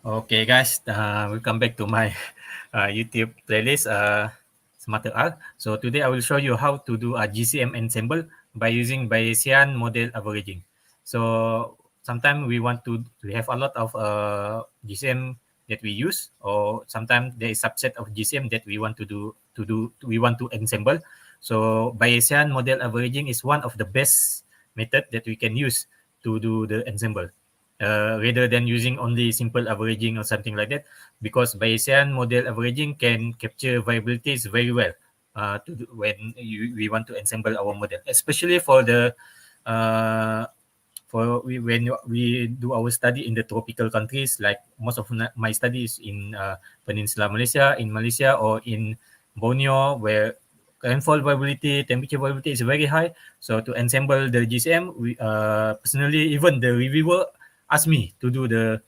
Okay, guys, welcome back to my YouTube playlist, Smarter R. So today I will show you how to do a GCM ensemble by using Bayesian model averaging. So sometimes we have a lot of GCM that we use, or sometimes there is subset of GCM that we want to ensemble. So Bayesian model averaging is one of the best method that we can use to do the ensemble. Rather than using only simple averaging or something like that, because Bayesian model averaging can capture variabilities very well we want to ensemble our model, especially for the when we do our study in the tropical countries, like most of my studies in Peninsula Malaysia, in Malaysia, or in Borneo, where rainfall variability, temperature variability is very high. So to ensemble the GCM, we personally, even the reviewer asked me to do the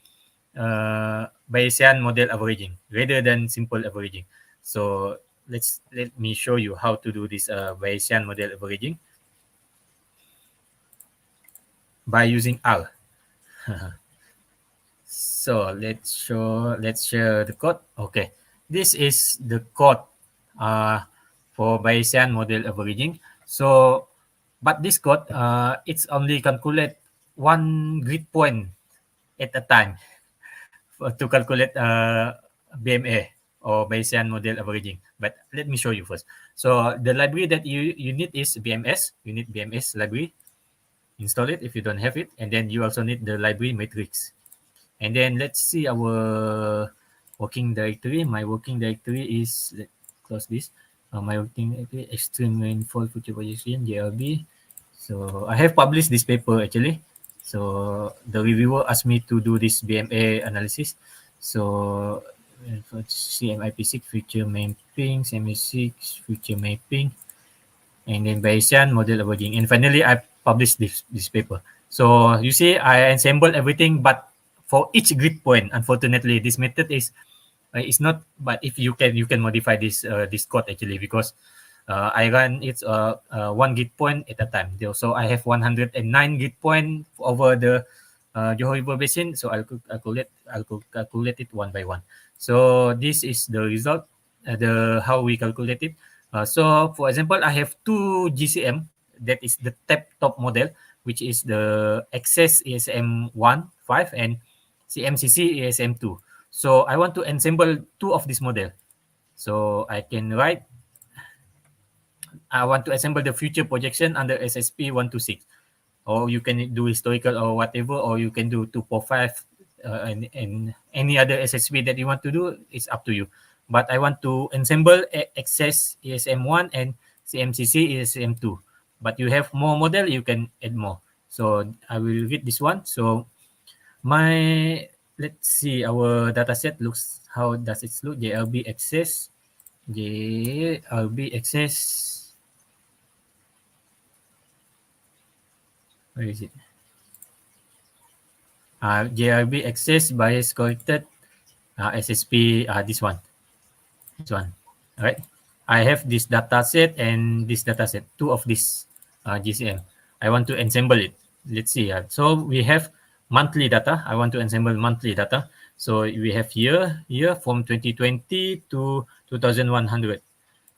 Bayesian model averaging rather than simple averaging. So let me show you how to do this Bayesian model averaging by using R. So let's share the code. Okay, this is the code uh, for Bayesian model averaging. So, but this code it's only calculate one grid point at a time to calculate BMA or Bayesian model averaging. But let me show you first. So the library that you need is BMS. You need BMS library. Install it if you don't have it, and then you also need the library matrix. And then let's see our working directory. My working directory is, let's close this. My working directory, extreme rainfall future projection, JLB. So I have published this paper actually. So the reviewer asked me to do this BMA analysis. So for CMIP6 future mapping, CMI6 future mapping, and then Bayesian model averaging. And finally, I published this paper. So you see, I assembled everything, but for each grid point, unfortunately, this method is not. But if you can modify this code actually, because I run it one grid point at a time. So I have 109 grid point over the Johor River Basin. So I'll calculate it one by one. So this is the result. The how we calculate it. So for example, I have two GCM. That is the top model, which is the Access ASM 1.5 and CMCC ASM 2. So I want to ensemble two of this model. So I can write, I want to assemble the future projection under SSP 126. Or you can do historical or whatever, or you can do 245 and any other SSP that you want to do is up to you. But I want to ensemble Access ASM1 and CMCC ASM2. But you have more model, you can add more. So I will read this one. So let's see, our dataset looks, how does it look? JLB Access, JLB Access. Where is it? JRB access bias corrected SSP, this one. All right. I have this data set and this data set, two of this GCM. I want to ensemble it. Let's see. So we have monthly data. I want to ensemble monthly data. So we have year from 2020 to 2100.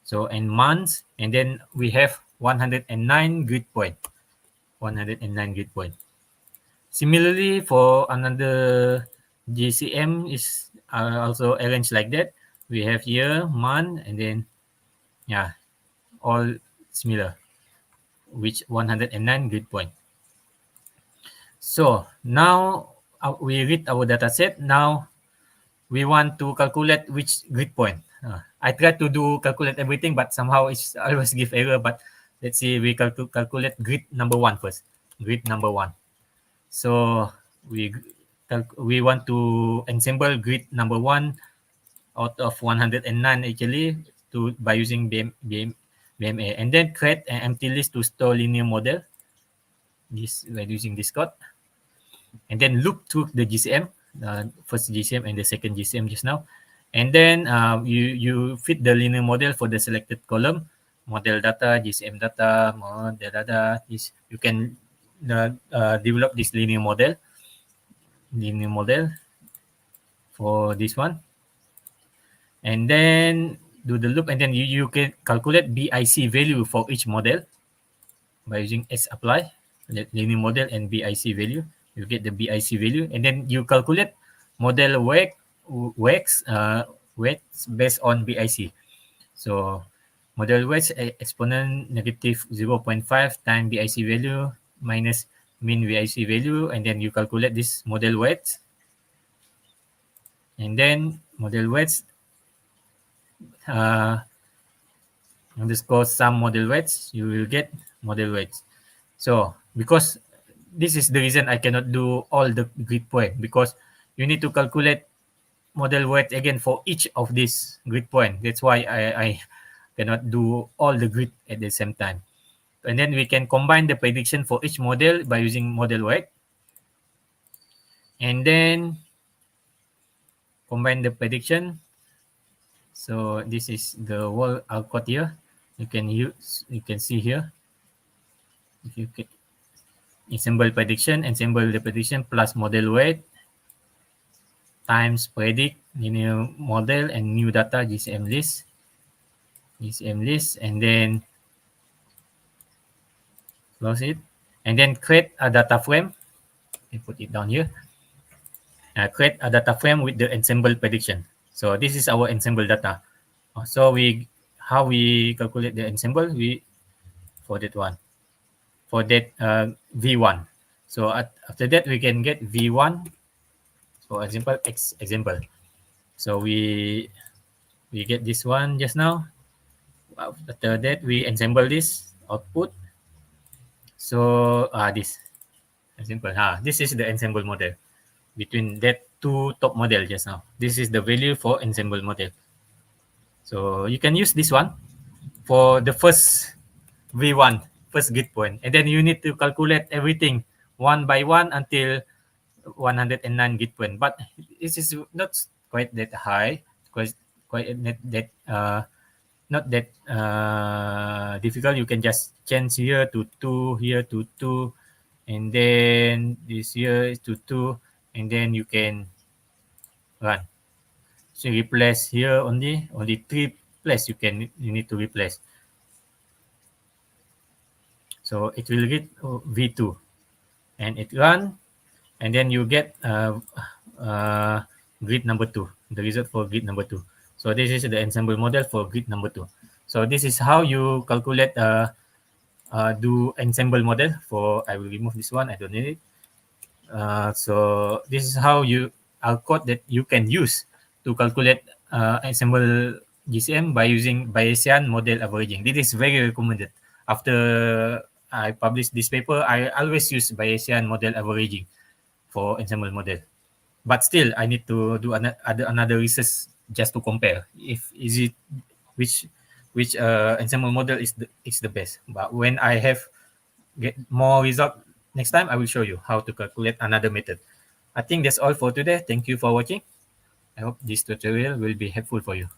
So and months, and then we have 109 grid point. 109 grid point. Similarly, for another GCM is also arranged like that. We have year, month, and then yeah, all similar, which 109 grid point. So now we read our data set. Now we want to calculate which grid point. I try to calculate everything, but somehow it's always give error. But let's see, we calculate grid number one first. Grid number one. So we want to ensemble grid number one out of 109 actually by using BMA, and then create an empty list to store linear model. This by using this code, and then loop through the GCM, first GCM and the second GCM just now, and then you fit the linear model for the selected column, model data, GCM data, model data. This you can develop this linear model. for this one. And then do the loop, and then you can calculate BIC value for each model by using S apply, linear model and BIC value. You get the BIC value, and then you calculate model weights based on BIC. So model weights exponent negative 0.5 times BIC value minus mean BIC value, and then you calculate this model weights, and then model weights underscore sum model weights, you will get model weights. So because this is the reason I cannot do all the grid point, because you need to calculate model weight again for each of these grid point. That's why I cannot do all the grid at the same time. And then we can combine the prediction for each model by using model weight. And then combine the prediction. So this is the whole output here. You can see here. If you can ensemble prediction, ensemble the prediction plus model weight times predict linear model and new data GCM list, and then close it, and then create a data frame. You put it down here. Create a data frame with the ensemble prediction. So this is our ensemble data. So how we calculate the ensemble? For that one, for that V1. So after that we can get V1. For example, example. So we get this one just now. After that we ensemble this output. So this example. This is the ensemble model between that two top model just now. This is the value for ensemble model. So you can use this one for the first V1, first grid point, and then you need to calculate everything one by one until 109 grid point. But this is not quite that high, quite not that difficult. You can just change here to 2, here to 2, and then this here is to 2, and then you can run. So replace here only 3 place you need to replace. So it will get V2, and it run, and then you get grid number 2, the result for grid number 2. So this is the ensemble model for grid number 2. So this is how you calculate do ensemble model for. I will remove this one, I don't need it. So this is how our code that you can use to calculate ensemble GCM by using Bayesian model averaging. This is very recommended. After I published this paper, I always use Bayesian model averaging for ensemble model. But still, I need to do another research just to compare which ensemble model is the best. But when I get more result next time, I will show you how to calculate another method. I think that's all for today. Thank you for watching. I hope this tutorial will be helpful for you.